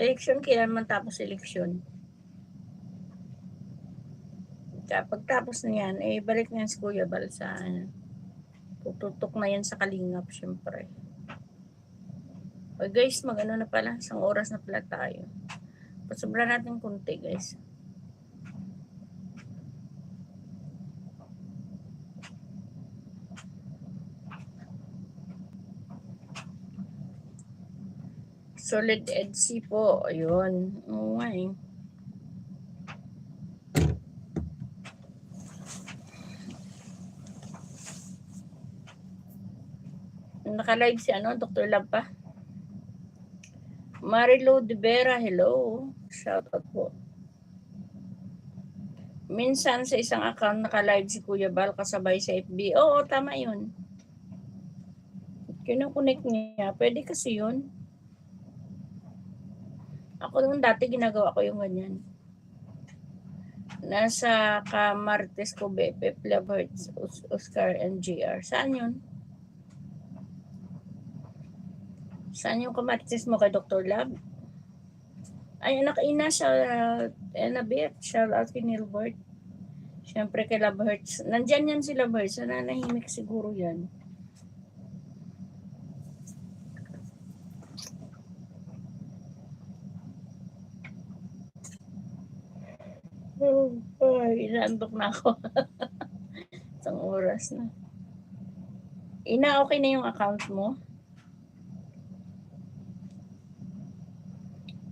Eleksyon, kailan man tapos eleksyon? Kapag tapos na yan, eh, balik na yan si Kuya Bal sa tututok na yan sa Kalingap, syempre. Okay guys, mag-ano na pala, isang oras na pala tayo. Pasobra natin konti guys. Solid EDC po, ayun. Oo nga eh. Naka-live si Dr. Lab pa. Marilo De Vera, hello. Shout out po. Minsan sa isang account naka-live si Kuya Bal kasabay sa FB. Oo, tama yun. Kino-connect niya. Pwede kasi yun. Ako nung dati ginagawa ko yung ganyan. Nasa Kamartes ko, BFF, Lovehurts, Oscar, and GR. Saan yun? Saan yung Kamartes mo kay Dr. Lab? Ay, anak ina siya, Annabeth, shout out kay Nilbert. Siyempre kay Lovehurts. Nandyan yan si Lovehurts. Nananahimik siguro yan. Ay, inaandok na ako. Isang oras na. Ina, okay na yung account mo?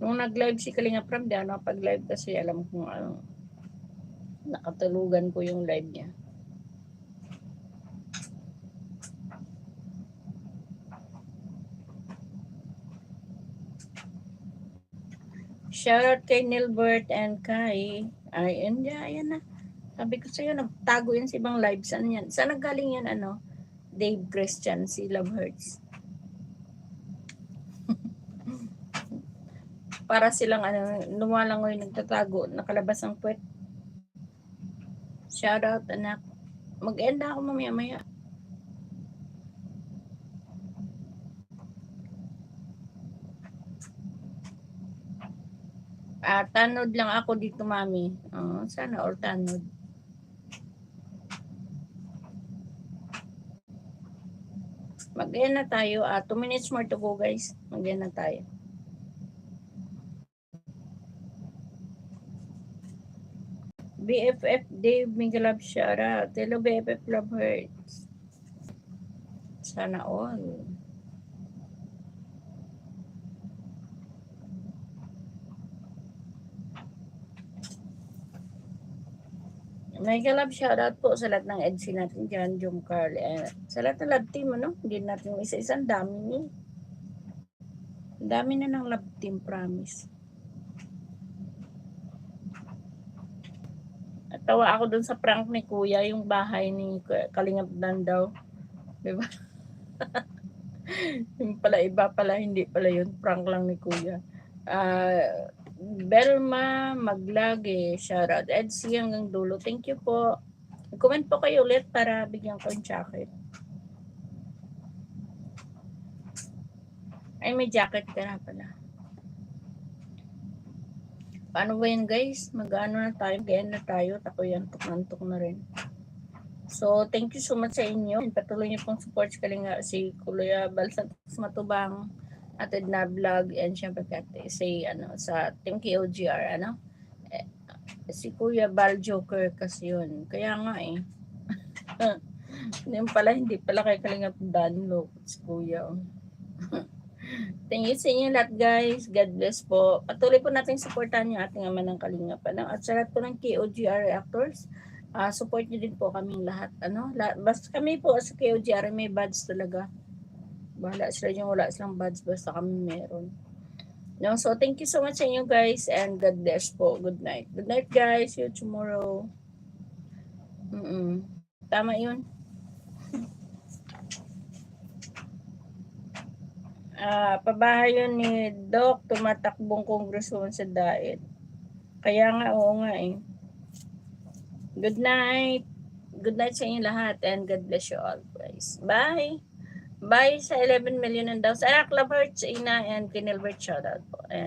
Nung nag-live si Kalinga Prab, di ako nakapag-live kasi alam kong nakatulugan ko yung live niya. Shoutout kay Nilbert and kay ayan na. Sabi ko sa'yo, nagtago yan sa ibang live. Saan yan? Saan naggaling yan, Dave Christian, si Lovehurts. Para silang, lumalangoy, nagtatago, nakalabas ang puwet. Shoutout, anak. Mag-end ako mamaya-maya. Tanod lang ako dito, mami. Sana all tanod. Mag-end na tayo. 2 minutes more to go, guys. Mag-end na tayo. BFF Dave Miguelab Shara. Hello, BFF Lovehurts. Sana all. Mega love shoutout po sa lahat ng EDC natin dyan, Jom Carl. Sa lahat ng love team, hindi natin isa-isang dami ni. Dami na ng love team, promise. At tawa ako dun sa prank ni Kuya, yung bahay ni Kalingap Dan daw. Diba? Yung pala, iba pala, hindi pala yun. Prank lang ni Kuya. Belma Maglage, shoutout. EDC hanggang dulo. Thank you po. Comment po kayo ulit para bigyan ko yung jacket. Ay, may jacket ka na pala. Paano ba yun, guys? Mag-ano na tayo, mag-end na tayo. Takoy antok na rin. So, thank you so much sa inyo. Patuloy niyo pong support si Kuya Bal Santos Matubang, Atid na vlog, and syempre sa Team KOGR, si Kuya Bal Joker kasi yun. Kaya nga hindi pala kay Kalingap Danlo, si Kuya. Thank you sa inyo lahat, guys. God bless po. Patuloy po natin supportahan yung ating ama ng Kalingap. At sa lahat po ng KOGR reactors, support nyo din po kaming lahat. Basta kami po sa KOGR may badge talaga. Bahala sila yung wala silang badge, basta kami meron. So thank you so much sa inyo, guys, and God bless po. Good night. Good night, guys. See you tomorrow. Tama yun. Pabahay yun ni Doc, tumatakbong kongresyon sa DAED. Kaya nga, oo nga Good night. Good night sa inyo lahat, and God bless you all, guys. Bye. Bye sa 11 million and daw. Sa Lovehurts, Ina, and Kinilbert, shoutout po. And